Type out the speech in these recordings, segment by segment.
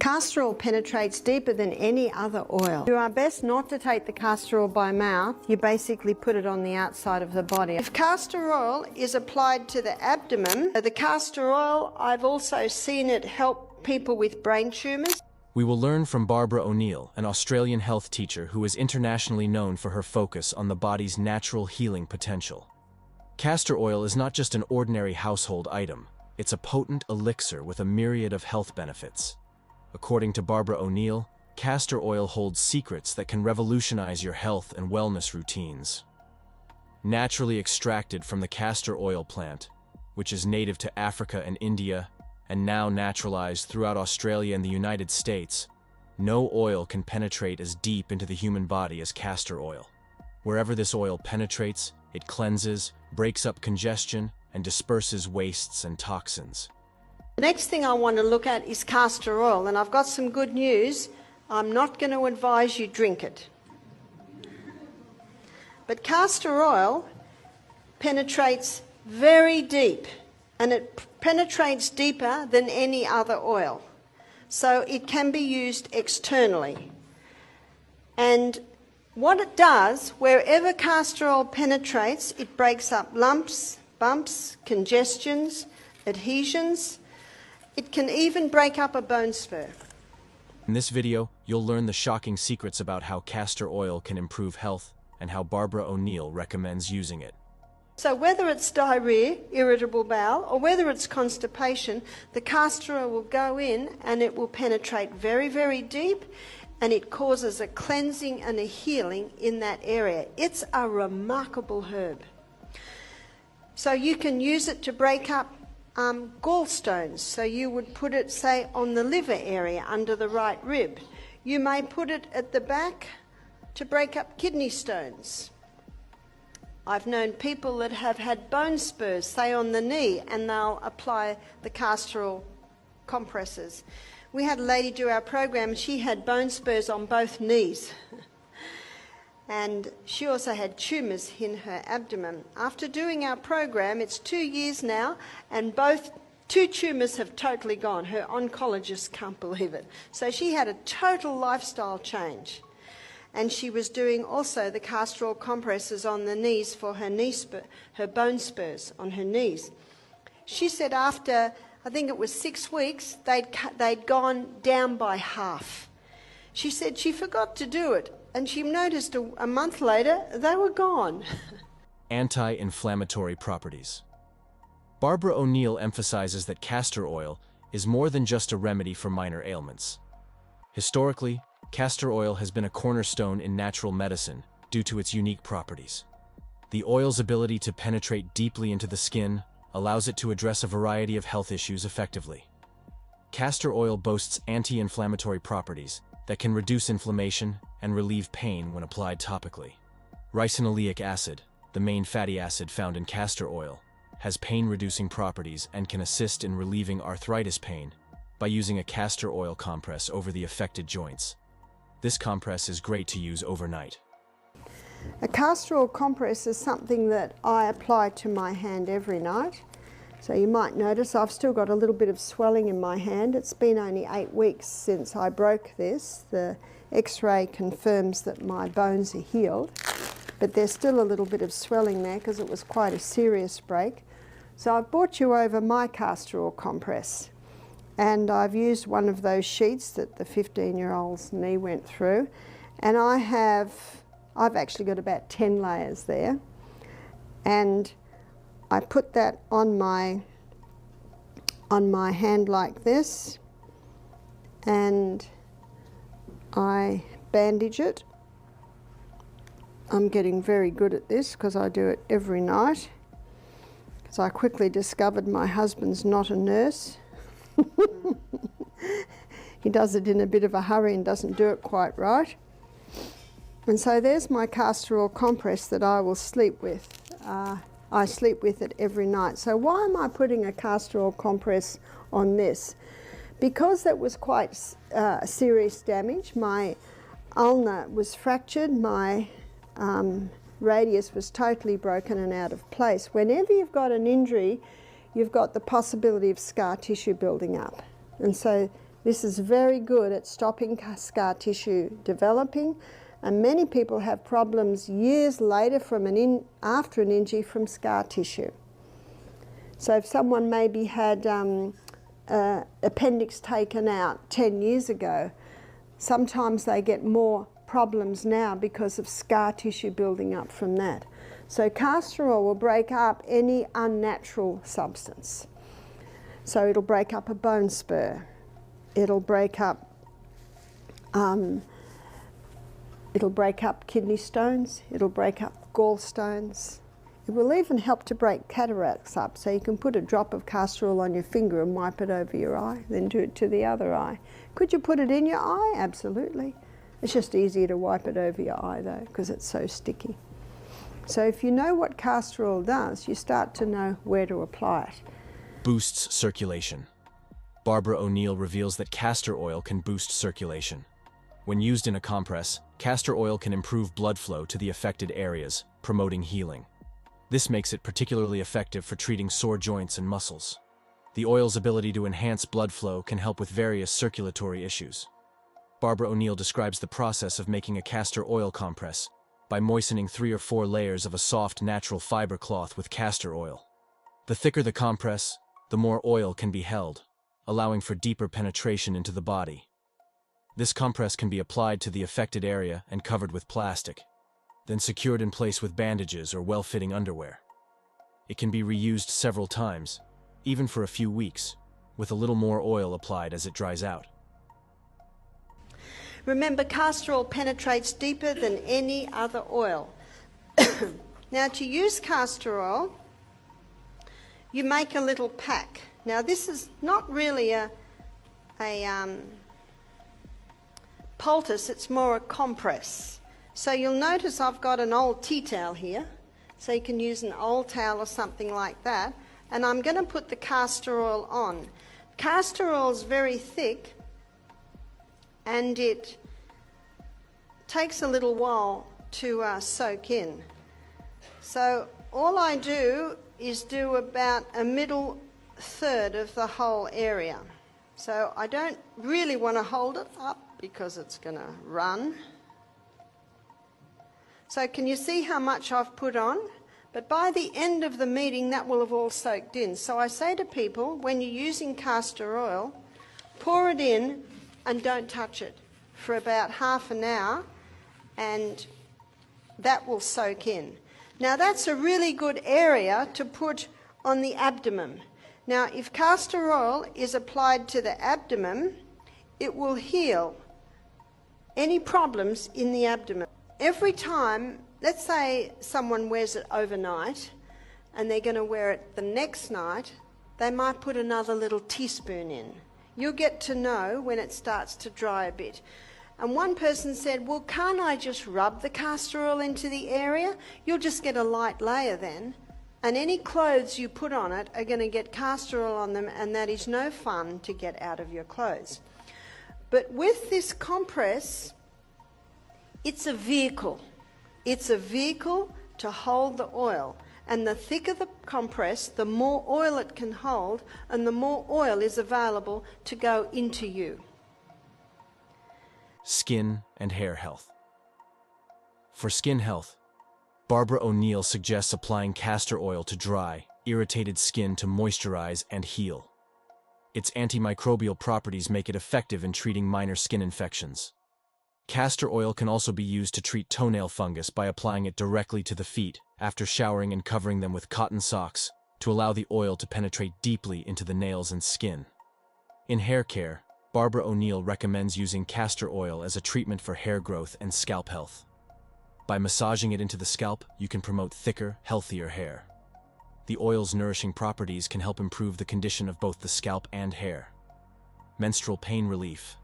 Castor oil penetrates deeper than any other oil. You are best not to take the castor oil by mouth. You basically put it on the outside of the body. If castor oil is applied to the abdomen, the castor oil, I've also seen it help people with brain tumours. We will learn from Barbara O'Neill, an Australian health teacher who is internationally known for her focus on the body's natural healing potential. Castor oil is not just an ordinary household item. It's a potent elixir with a myriad of health benefits. According to Barbara O'Neill, castor oil holds secrets that can revolutionize your health and wellness routines. Naturally extracted from the castor oil plant, which is native to Africa and India, and now naturalized throughout Australia and the United States, no oil can penetrate as deep into the human body as castor oil. Wherever this oil penetrates, it cleanses, breaks up congestion, and disperses wastes and toxins. The next thing I want to look at is castor oil, and I've got some good news. I'm not going to advise you drink it. But castor oil penetrates very deep, and it penetrates deeper than any other oil. So it can be used externally. And what it does, wherever castor oil penetrates, it breaks up lumps, bumps, congestions, adhesions. It can even break up a bone spur. In this video, you'll learn the shocking secrets about how castor oil can improve health and how Barbara O'Neill recommends using it. So whether it's diarrhea, irritable bowel, or whether it's constipation, the castor oil will go in and it will penetrate very, very deep, and it causes a cleansing and a healing in that area. It's a remarkable herb. So you can use it to break up gallstones. So you would put it, say, on the liver area under the right rib. You may put it at the back to break up kidney stones. I've known people that have had bone spurs, say on the knee, and they'll apply the castor oil compresses. We had a lady do our program, she had bone spurs on both knees. And she also had tumours in her abdomen. After doing our program, it's 2 years now, and two tumours have totally gone. Her oncologist can't believe it. So she had a total lifestyle change. And she was doing also the castor oil compresses on the knees for her bone spurs on her knees. She said after, I think it was 6 weeks, they'd gone down by half. She said she forgot to do it, and she noticed a month later they were gone. Anti-inflammatory properties. Barbara O'Neill emphasizes that castor oil is more than just a remedy for minor ailments. Historically, castor oil has been a cornerstone in natural medicine due to its unique properties. The oil's ability to penetrate deeply into the skin allows it to address a variety of health issues effectively. Castor oil boasts anti-inflammatory properties that can reduce inflammation and relieve pain when applied topically. Ricinoleic acid, the main fatty acid found in castor oil, has pain-reducing properties and can assist in relieving arthritis pain by using a castor oil compress over the affected joints. This compress is great to use overnight. A castor oil compress is something that I apply to my hand every night. So you might notice I've still got a little bit of swelling in my hand. It's been only 8 weeks since I broke this. The X-ray confirms that my bones are healed, but there's still a little bit of swelling there because it was quite a serious break. So I've brought you over my castor oil compress, and I've used one of those sheets that the 15-year-old's knee went through, and I've actually got about 10 layers there, and I put that on my hand like this, and I bandage it. I'm getting very good at this because I do it every night, because I quickly discovered my husband's not a nurse. He does it in a bit of a hurry and doesn't do it quite right. And so there's my castor oil compress that I will sleep with. I sleep with it every night. So why am I putting a castor oil compress on this? Because that was quite serious damage. My ulna was fractured, my radius was totally broken and out of place. Whenever you've got an injury, you've got the possibility of scar tissue building up. And so This is very good at stopping scar tissue developing, and many people have problems years later after an injury from scar tissue. So if someone maybe had appendix taken out 10 years ago, sometimes they get more problems now because of scar tissue building up from that. So castor oil will break up any unnatural substance. So it'll break up a bone spur, it'll break up kidney stones, it'll break up gallstones. It will even help to break cataracts up, so you can put a drop of castor oil on your finger and wipe it over your eye, then do it to the other eye. Could you put it in your eye? Absolutely. It's just easier to wipe it over your eye though, because it's so sticky. So if you know what castor oil does, you start to know where to apply it. Boosts circulation. Barbara O'Neill reveals that castor oil can boost circulation. When used in a compress, castor oil can improve blood flow to the affected areas, promoting healing. This makes it particularly effective for treating sore joints and muscles. The oil's ability to enhance blood flow can help with various circulatory issues. Barbara O'Neill describes the process of making a castor oil compress by moistening 3 or 4 layers of a soft, natural fiber cloth with castor oil. The thicker the compress, the more oil can be held, allowing for deeper penetration into the body. This compress can be applied to the affected area and covered with plastic, then secured in place with bandages or well-fitting underwear. It can be reused several times, even for a few weeks, with a little more oil applied as it dries out. Remember, castor oil penetrates deeper than any other oil. Now, to use castor oil, you make a little pack. Now, this is not really a poultice, it's more a compress. So you'll notice I've got an old tea towel here, so you can use an old towel or something like that, and I'm going to put the castor oil on. Castor oil is very thick, and it takes a little while to soak in. So all I do is do about a middle third of the whole area. So I don't really want to hold it up because it's going to run. So can you see how much I've put on? But by the end of the meeting, that will have all soaked in. So I say to people, when you're using castor oil, pour it in and don't touch it for about half an hour, and that will soak in. Now that's a really good area to put on the abdomen. Now if castor oil is applied to the abdomen, it will heal any problems in the abdomen. Every time, let's say someone wears it overnight and they're going to wear it the next night, they might put another little teaspoon in. You'll get to know when it starts to dry a bit. And one person said, well, can't I just rub the castor oil into the area? You'll just get a light layer then, and any clothes you put on it are going to get castor oil on them, and that is no fun to get out of your clothes. But with this compress, it's a vehicle. It's a vehicle to hold the oil. And the thicker the compress, the more oil it can hold, and the more oil is available to go into you. Skin and hair health. For skin health, Barbara O'Neill suggests applying castor oil to dry, irritated skin to moisturize and heal. Its antimicrobial properties make it effective in treating minor skin infections. Castor oil can also be used to treat toenail fungus by applying it directly to the feet after showering and covering them with cotton socks to allow the oil to penetrate deeply into the nails and skin. In hair care, Barbara O'Neill recommends using castor oil as a treatment for hair growth and scalp health. By massaging it into the scalp, you can promote thicker, healthier hair. The oil's nourishing properties can help improve the condition of both the scalp and hair. Menstrual pain relief.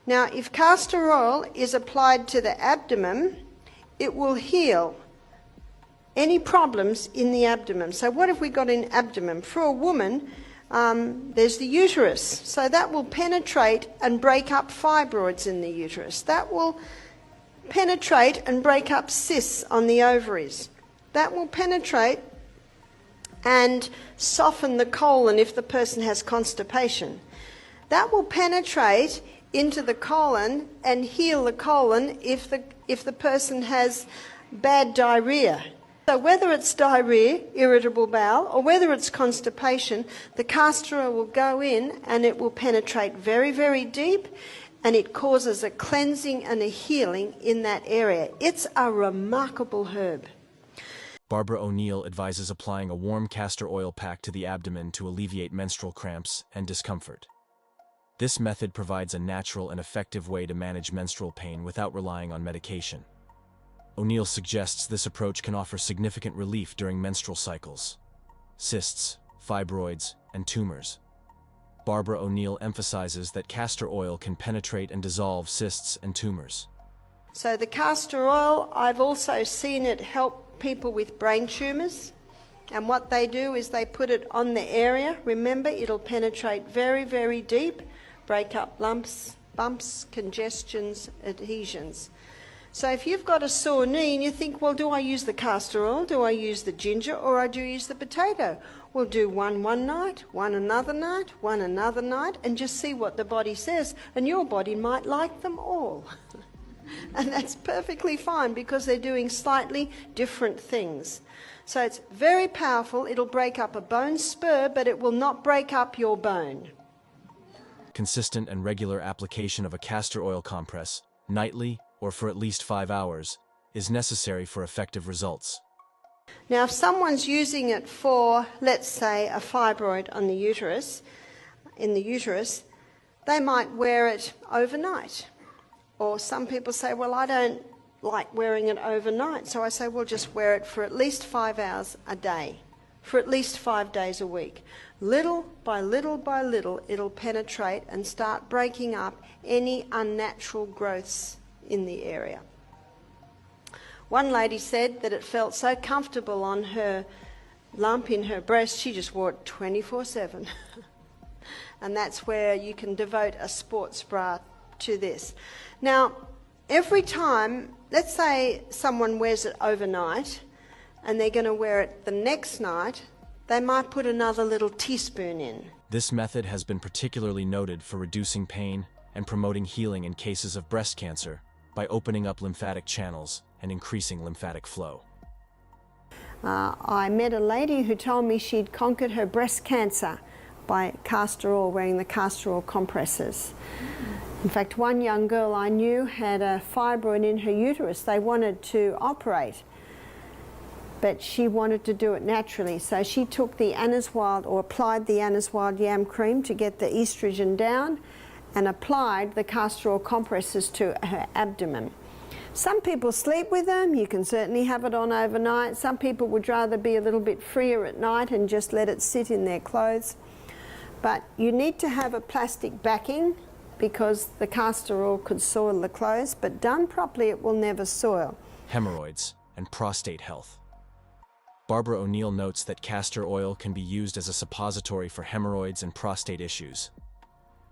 Now, if castor oil is applied to the abdomen, it will heal any problems in the abdomen. So what have we got in abdomen? For a woman, there's the uterus. So that will penetrate and break up fibroids in the uterus. That will penetrate and break up cysts on the ovaries. That will penetrate and soften the colon if the person has constipation. That will penetrate into the colon and heal the colon if the person has bad diarrhea. So whether it's diarrhea, irritable bowel, or whether it's constipation, the castor oil will go in and it will penetrate very, very deep, and it causes a cleansing and a healing in that area. It's a remarkable herb. Barbara O'Neill advises applying a warm castor oil pack to the abdomen to alleviate menstrual cramps and discomfort. This method provides a natural and effective way to manage menstrual pain without relying on medication. O'Neill suggests this approach can offer significant relief during menstrual cycles, cysts, fibroids, and tumors. Barbara O'Neill emphasizes that castor oil can penetrate and dissolve cysts and tumors. So the castor oil, I've also seen it help people with brain tumors. And what they do is they put it on the area. Remember, it'll penetrate very, very deep, break up lumps, bumps, congestions, adhesions. So if you've got a sore knee and you think, well, do I use the castor oil, do I use the ginger, or I do use the potato? Well, do one night, one another night, one another night, and just see what the body says. And your body might like them all. And that's perfectly fine because they're doing slightly different things. So it's very powerful. It'll break up a bone spur, but it will not break up your bone. Consistent and regular application of a castor oil compress, nightly or for at least 5 hours, is necessary for effective results. Now, if someone's using it for, let's say, a fibroid on the uterus, in the uterus, they might wear it overnight. Or some people say, well, I don't like wearing it overnight. So I say, well, just wear it for at least 5 hours a day, for at least 5 days a week. Little by little by little, it'll penetrate and start breaking up any unnatural growths in the area. One lady said that it felt so comfortable on her lump in her breast, she just wore it 24/7. And that's where you can devote a sports bra to this. Now, every time, let's say someone wears it overnight and they're going to wear it the next night, they might put another little teaspoon in. This method has been particularly noted for reducing pain and promoting healing in cases of breast cancer by opening up lymphatic channels and increasing lymphatic flow. I met a lady who told me she'd conquered her breast cancer by castor oil, wearing the castor oil compresses. In fact, one young girl I knew had a fibroid in her uterus. They wanted to operate, but she wanted to do it naturally. So she took the anise wild, or applied the anise wild yam cream to get the estrogen down, and applied the castor oil compresses to her abdomen. Some people sleep with them. You can certainly have it on overnight. Some people would rather be a little bit freer at night and just let it sit in their clothes. But you need to have a plastic backing because the castor oil could soil the clothes, but done properly it will never soil. Hemorrhoids and prostate health. Barbara O'Neill notes that castor oil can be used as a suppository for hemorrhoids and prostate issues.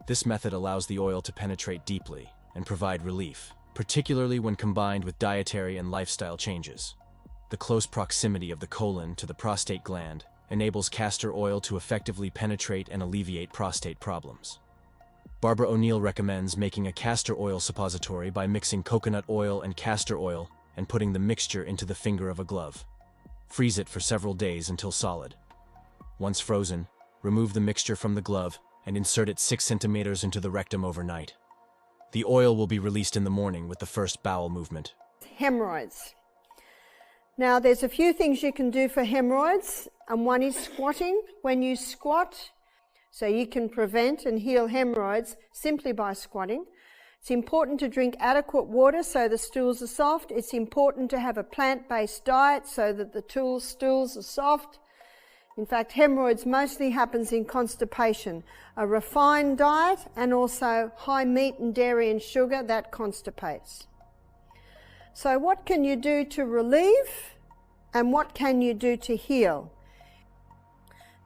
This method allows the oil to penetrate deeply and provide relief, particularly when combined with dietary and lifestyle changes. The close proximity of the colon to the prostate gland enables castor oil to effectively penetrate and alleviate prostate problems. Barbara O'Neill recommends making a castor oil suppository by mixing coconut oil and castor oil and putting the mixture into the finger of a glove. Freeze it for several days until solid. Once frozen, remove the mixture from the glove and insert it 6 centimeters into the rectum overnight. The oil will be released in the morning with the first bowel movement. Hemorrhoids. Now, there's a few things you can do for hemorrhoids, and one is squatting. When you squat, so you can prevent and heal hemorrhoids simply by squatting. It's important to drink adequate water so the stools are soft. It's important to have a plant-based diet so that the stools are soft. In fact, hemorrhoids mostly happens in constipation. A refined diet and also high meat and dairy and sugar, that constipates. So what can you do to relieve and what can you do to heal?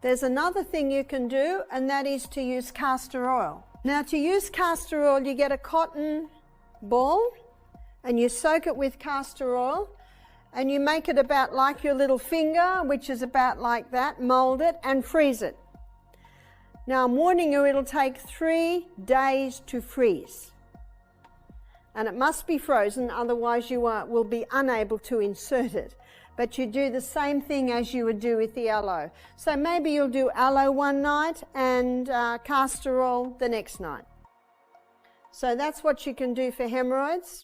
There's another thing you can do, and that is to use castor oil. Now, to use castor oil, you get a cotton ball and you soak it with castor oil, and you make it about like your little finger, which is about like that, mold it and freeze it. Now I'm warning you, it'll take 3 days to freeze. And it must be frozen, otherwise you will be unable to insert it. But you do the same thing as you would do with the aloe. So maybe you'll do aloe one night and castor oil the next night. So that's what you can do for hemorrhoids.